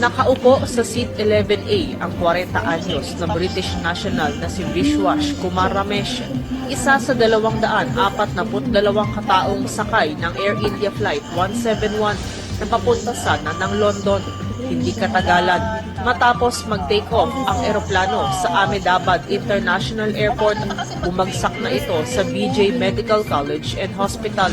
Nakaupo sa seat 11A ang 40 anyos na British national na si Vishwash Kumar Ramesh, isa sa 242 kataong sakay ng Air India Flight 171 na papunta sana ng London. Hindi katagalan, matapos mag-take off ang eroplano sa Ahmedabad International Airport, bumagsak na ito sa BJ Medical College and Hospital.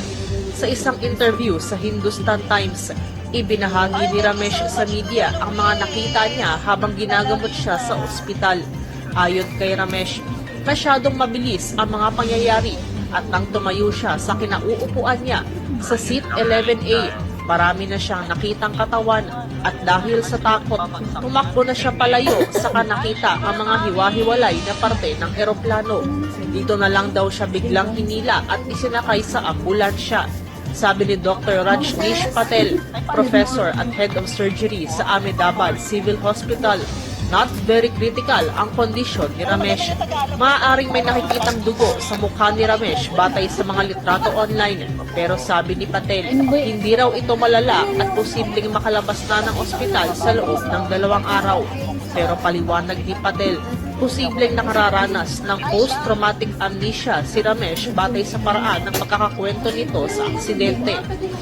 Sa isang interview sa Hindustan Times, ibinahagi ni Ramesh sa media ang mga nakita niya habang ginagamot siya sa ospital. Ayon kay Ramesh, masyadong mabilis ang mga pangyayari at nang tumayo siya sa kinauupuan niya sa seat 11A, marami na siyang nakitang katawan at dahil sa takot, tumakbo na siya palayo saka nakita ang mga hiwa-hiwalay na parte ng eroplano. Dito na lang daw siya biglang hinila at isinakay sa ambulansya. Sabi ni Dr. Rajneesh Patel, professor at head of surgery sa Ahmedabad Civil Hospital, not very critical ang kondisyon ni Ramesh. Maaaring may nakikitang dugo sa mukha ni Ramesh batay sa mga litrato online. Pero sabi ni Patel, hindi raw ito malala at posibleng makalabas na ng ospital sa loob ng 2 araw. Pero paliwanag ni Patel, posibleng nakararanas ng post-traumatic amnesia si Ramesh batay sa paraan ng pagkakakwento nito sa aksidente.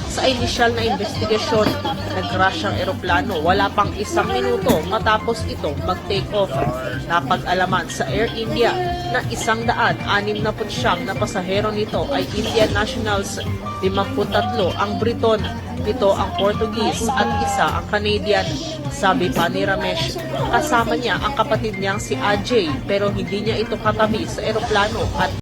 Sa inisyal na investigasyon, nag-crash ang eroplano wala pang 1 minuto matapos ito mag-take off. Napag-alaman sa Air India na 169 na pasahero nito ay Indian nationals, 53 ang Briton, 7 ang Portuguese at 1 ang Canadian. Sabi pa ni Ramesh, kasama niya ang kapatid niyang si Ajay pero hindi niya ito katabi sa eroplano at